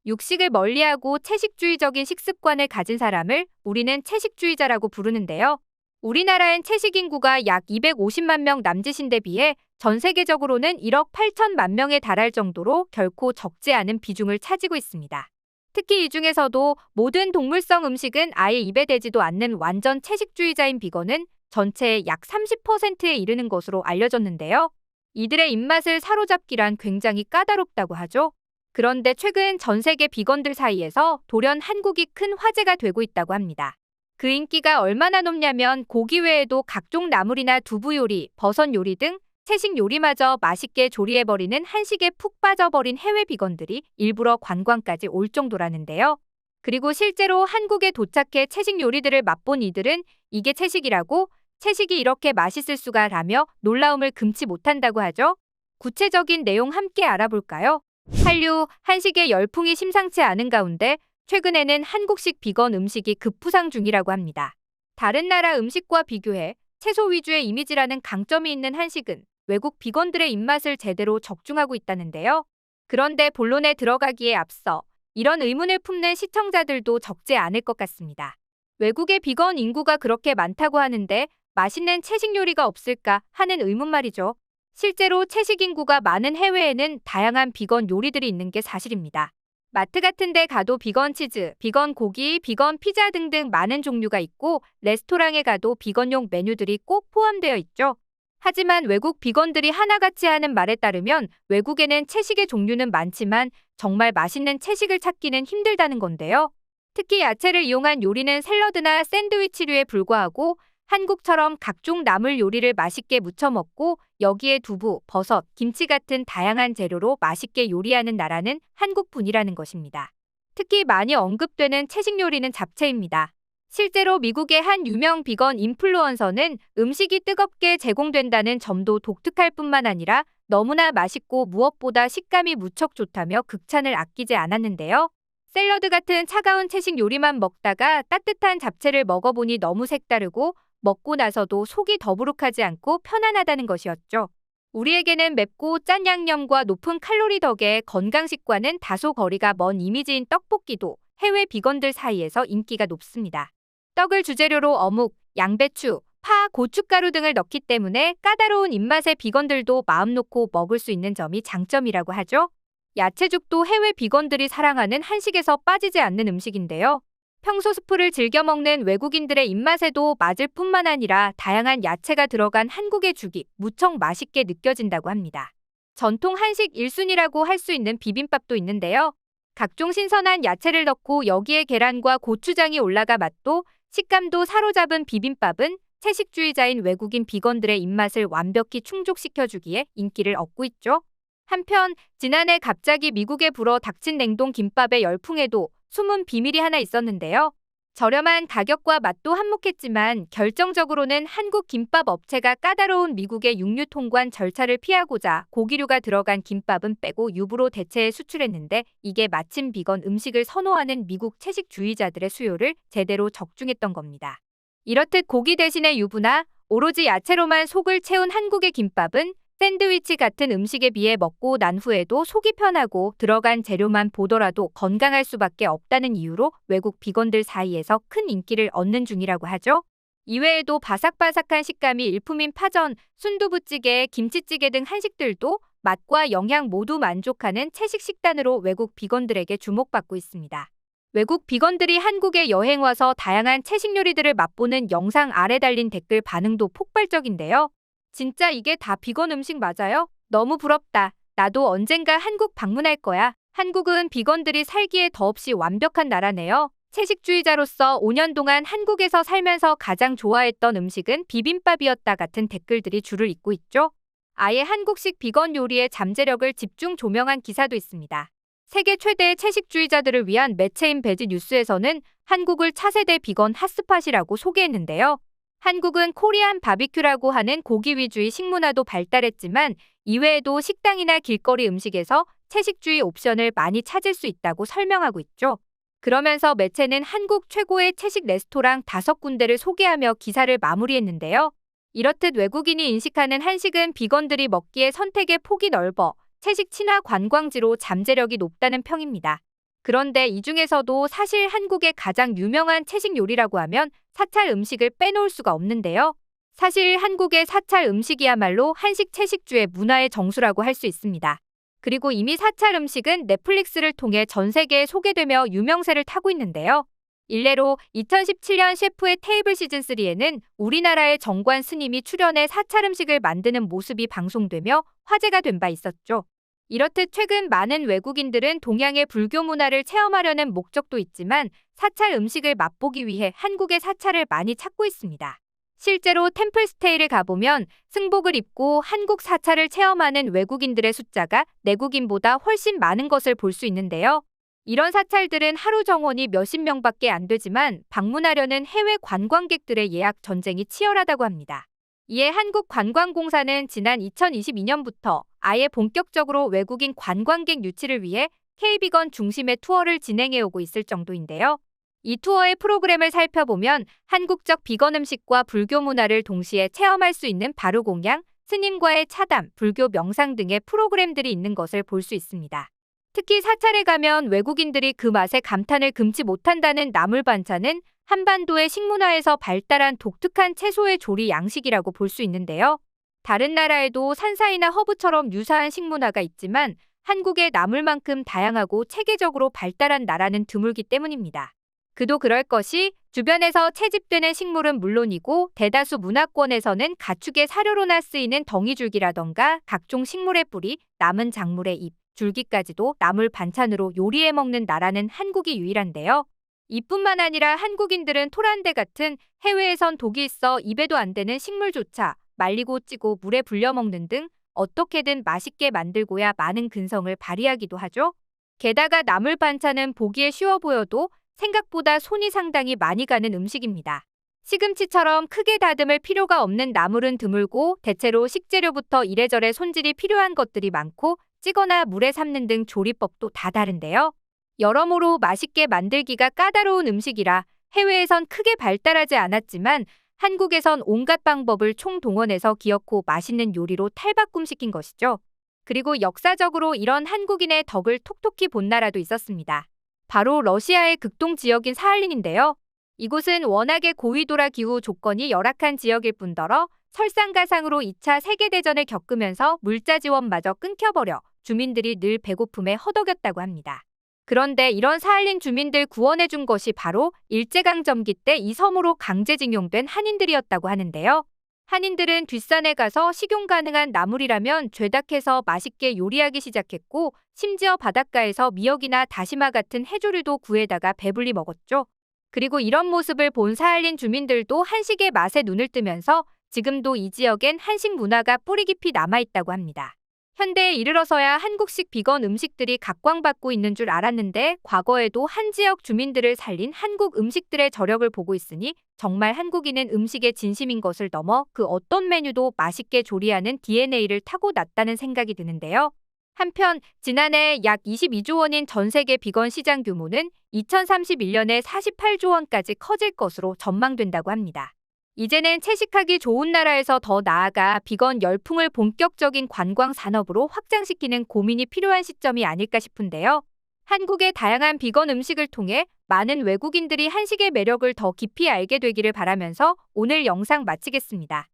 육식을 멀리하고 채식주의적인 식습관을 가진 사람을 우리는 채식주의자라고 부르는데요. 우리나라엔 채식 인구가 약 250만 명 남짓인데 비해 전 세계적으로는 1억 8천만 명에 달할 정도로 결코 적지 않은 비중을 차지고 있습니다. 특히 이 중에서도 모든 동물성 음식은 아예 입에 대지도 않는 완전 채식주의자인 비건은 전체의 약 30%에 이르는 것으로 알려졌는데요. 이들의 입맛을 사로잡기란 굉장히 까다롭다고 하죠. 그런데 최근 전 세계 비건들 사이에서 돌연 한국이 큰 화제가 되고 있다고 합니다. 그 인기가 얼마나 높냐면 고기 외에도 각종 나물이나 두부 요리, 버섯 요리 등 채식 요리마저 맛있게 조리해버리는 한식에 푹 빠져버린 해외 비건들이 일부러 관광까지 올 정도라는데요. 그리고 실제로 한국에 도착해 채식 요리들을 맛본 이들은 이게 채식이라고, 채식이 이렇게 맛있을 수가 라며 놀라움을 금치 못한다고 하죠. 구체적인 내용 함께 알아볼까요? 한류, 한식의 열풍이 심상치 않은 가운데 최근에는 한국식 비건 음식이 급부상 중이라고 합니다. 다른 나라 음식과 비교해 채소 위주의 이미지라는 강점이 있는 한식은 외국 비건들의 입맛을 제대로 적중하고 있다는데요. 그런데 본론에 들어가기에 앞서 이런 의문을 품는 시청자들도 적지 않을 것 같습니다. 외국의 비건 인구가 그렇게 많다고 하는데 맛있는 채식 요리가 없을까 하는 의문 말이죠. 실제로 채식 인구가 많은 해외에는 다양한 비건 요리들이 있는 게 사실입니다. 마트 같은 데 가도 비건 치즈, 비건 고기, 비건 피자 등등 많은 종류가 있고 레스토랑에 가도 비건용 메뉴들이 꼭 포함되어 있죠. 하지만 외국 비건들이 하나같이 하는 말에 따르면 외국에는 채식의 종류는 많지만 정말 맛있는 채식을 찾기는 힘들다는 건데요. 특히 야채를 이용한 요리는 샐러드나 샌드위치류에 불과하고 한국처럼 각종 나물 요리를 맛있게 무쳐 먹고 여기에 두부, 버섯, 김치 같은 다양한 재료로 맛있게 요리하는 나라는 한국뿐이라는 것입니다. 특히 많이 언급되는 채식 요리는 잡채입니다. 실제로 미국의 한 유명 비건 인플루언서는 음식이 뜨겁게 제공된다는 점도 독특할 뿐만 아니라 너무나 맛있고 무엇보다 식감이 무척 좋다며 극찬을 아끼지 않았는데요. 샐러드 같은 차가운 채식 요리만 먹다가 따뜻한 잡채를 먹어보니 너무 색다르고 먹고 나서도 속이 더부룩하지 않고 편안하다는 것이었죠. 우리에게는 맵고 짠 양념과 높은 칼로리 덕에 건강식과는 다소 거리가 먼 이미지인 떡볶이도 해외 비건들 사이에서 인기가 높습니다. 떡을 주재료로 어묵, 양배추, 파, 고춧가루 등을 넣기 때문에 까다로운 입맛의 비건들도 마음 놓고 먹을 수 있는 점이 장점이라고 하죠. 야채죽도 해외 비건들이 사랑하는 한식에서 빠지지 않는 음식인데요. 평소 스프를 즐겨 먹는 외국인들의 입맛에도 맞을 뿐만 아니라 다양한 야채가 들어간 한국의 죽이 무척 맛있게 느껴진다고 합니다. 전통 한식 1순위라고 할 수 있는 비빔밥도 있는데요. 각종 신선한 야채를 넣고 여기에 계란과 고추장이 올라가 맛도 식감도 사로잡은 비빔밥은 채식주의자인 외국인 비건들의 입맛을 완벽히 충족시켜주기에 인기를 얻고 있죠. 한편 지난해 갑자기 미국에 불어 닥친 냉동 김밥의 열풍에도 숨은 비밀이 하나 있었는데요. 저렴한 가격과 맛도 한몫했지만 결정적으로는 한국 김밥 업체가 까다로운 미국의 육류 통관 절차를 피하고자 고기류가 들어간 김밥은 빼고 유부로 대체해 수출했는데 이게 마침 비건 음식을 선호하는 미국 채식주의자들의 수요를 제대로 적중했던 겁니다. 이렇듯 고기 대신에 유부나 오로지 야채로만 속을 채운 한국의 김밥은 샌드위치 같은 음식에 비해 먹고 난 후에도 속이 편하고 들어간 재료만 보더라도 건강할 수밖에 없다는 이유로 외국 비건들 사이에서 큰 인기를 얻는 중이라고 하죠. 이외에도 바삭바삭한 식감이 일품인 파전, 순두부찌개, 김치찌개 등 한식들도 맛과 영양 모두 만족하는 채식 식단으로 외국 비건들에게 주목받고 있습니다. 외국 비건들이 한국에 여행 와서 다양한 채식 요리들을 맛보는 영상 아래 달린 댓글 반응도 폭발적인데요. 진짜 이게 다 비건 음식 맞아요? 너무 부럽다. 나도 언젠가 한국 방문할 거야. 한국은 비건들이 살기에 더없이 완벽한 나라네요. 채식주의자로서 5년 동안 한국에서 살면서 가장 좋아했던 음식은 비빔밥이었다 같은 댓글들이 줄을 잇고 있죠. 아예 한국식 비건 요리의 잠재력을 집중 조명한 기사도 있습니다. 세계 최대의 채식주의자들을 위한 매체인 베지 뉴스에서는 한국을 차세대 비건 핫스팟이라고 소개했는데요. 한국은 코리안 바비큐라고 하는 고기 위주의 식문화도 발달했지만 이외에도 식당이나 길거리 음식에서 채식주의 옵션을 많이 찾을 수 있다고 설명하고 있죠. 그러면서 매체는 한국 최고의 채식 레스토랑 5군데를 소개하며 기사를 마무리했는데요. 이렇듯 외국인이 인식하는 한식은 비건들이 먹기에 선택의 폭이 넓어 채식 친화 관광지로 잠재력이 높다는 평입니다. 그런데 이 중에서도 사실 한국의 가장 유명한 채식 요리라고 하면 사찰 음식을 빼놓을 수가 없는데요. 사실 한국의 사찰 음식이야말로 한식 채식주의 문화의 정수라고 할 수 있습니다. 그리고 이미 사찰 음식은 넷플릭스를 통해 전 세계에 소개되며 유명세를 타고 있는데요. 일례로 2017년 셰프의 테이블 시즌3에는 우리나라의 정관 스님이 출연해 사찰 음식을 만드는 모습이 방송되며 화제가 된 바 있었죠. 이렇듯 최근 많은 외국인들은 동양의 불교 문화를 체험하려는 목적도 있지만 사찰 음식을 맛보기 위해 한국의 사찰을 많이 찾고 있습니다. 실제로 템플스테이를 가보면 승복을 입고 한국 사찰을 체험하는 외국인들의 숫자가 내국인보다 훨씬 많은 것을 볼 수 있는데요. 이런 사찰들은 하루 정원이 몇십 명밖에 안 되지만 방문하려는 해외 관광객들의 예약 전쟁이 치열하다고 합니다. 이에 한국관광공사는 지난 2022년부터 아예 본격적으로 외국인 관광객 유치를 위해 K비건 중심의 투어를 진행해오고 있을 정도인데요. 이 투어의 프로그램을 살펴보면 한국적 비건 음식과 불교 문화를 동시에 체험할 수 있는 바루공양, 스님과의 차담, 불교 명상 등의 프로그램들이 있는 것을 볼 수 있습니다. 특히 사찰에 가면 외국인들이 그 맛에 감탄을 금치 못한다는 나물 반찬은 한반도의 식문화에서 발달한 독특한 채소의 조리 양식이라고 볼 수 있는데요. 다른 나라에도 산사이나 허브처럼 유사한 식문화가 있지만 한국의 나물만큼 다양하고 체계적으로 발달한 나라는 드물기 때문입니다. 그도 그럴 것이 주변에서 채집되는 식물은 물론이고 대다수 문화권에서는 가축의 사료로나 쓰이는 덩이줄기라던가 각종 식물의 뿌리, 남은 작물의 잎, 줄기까지도 나물 반찬으로 요리해 먹는 나라는 한국이 유일한데요. 이뿐만 아니라 한국인들은 토란대 같은 해외에선 독이 있어 입에도 안 되는 식물조차 말리고 찌고 물에 불려 먹는 등 어떻게든 맛있게 만들고야 많은 근성을 발휘하기도 하죠. 게다가 나물 반찬은 보기에 쉬워 보여도 생각보다 손이 상당히 많이 가는 음식입니다. 시금치처럼 크게 다듬을 필요가 없는 나물은 드물고 대체로 식재료부터 이래저래 손질이 필요한 것들이 많고 찌거나 물에 삶는 등 조리법도 다 다른데요. 여러모로 맛있게 만들기가 까다로운 음식이라 해외에선 크게 발달하지 않았지만 한국에선 온갖 방법을 총동원해서 기어코 맛있는 요리로 탈바꿈시킨 것이죠. 그리고 역사적으로 이런 한국인의 덕을 톡톡히 본 나라도 있었습니다. 바로 러시아의 극동 지역인 사할린인데요. 이곳은 워낙에 고위도라 기후 조건이 열악한 지역일 뿐더러 설상가상으로 2차 세계대전을 겪으면서 물자 지원마저 끊겨버려 주민들이 늘 배고픔에 허덕였다고 합니다. 그런데 이런 사할린 주민들 구원해준 것이 바로 일제강점기 때 이 섬으로 강제징용된 한인들이었다고 하는데요. 한인들은 뒷산에 가서 식용 가능한 나물이라면 죄닥해서 맛있게 요리하기 시작했고 심지어 바닷가에서 미역이나 다시마 같은 해조류도 구해다가 배불리 먹었죠. 그리고 이런 모습을 본 사할린 주민들도 한식의 맛에 눈을 뜨면서 지금도 이 지역엔 한식 문화가 뿌리 깊이 남아있다고 합니다. 현대에 이르러서야 한국식 비건 음식들이 각광받고 있는 줄 알았는데 과거에도 한 지역 주민들을 살린 한국 음식들의 저력을 보고 있으니 정말 한국인은 음식에 진심인 것을 넘어 그 어떤 메뉴도 맛있게 조리하는 DNA를 타고났다는 생각이 드는데요. 한편 지난해 약 22조 원인 전 세계 비건 시장 규모는 2031년에 48조 원까지 커질 것으로 전망된다고 합니다. 이제는 채식하기 좋은 나라에서 더 나아가 비건 열풍을 본격적인 관광 산업으로 확장시키는 고민이 필요한 시점이 아닐까 싶은데요. 한국의 다양한 비건 음식을 통해 많은 외국인들이 한식의 매력을 더 깊이 알게 되기를 바라면서 오늘 영상 마치겠습니다.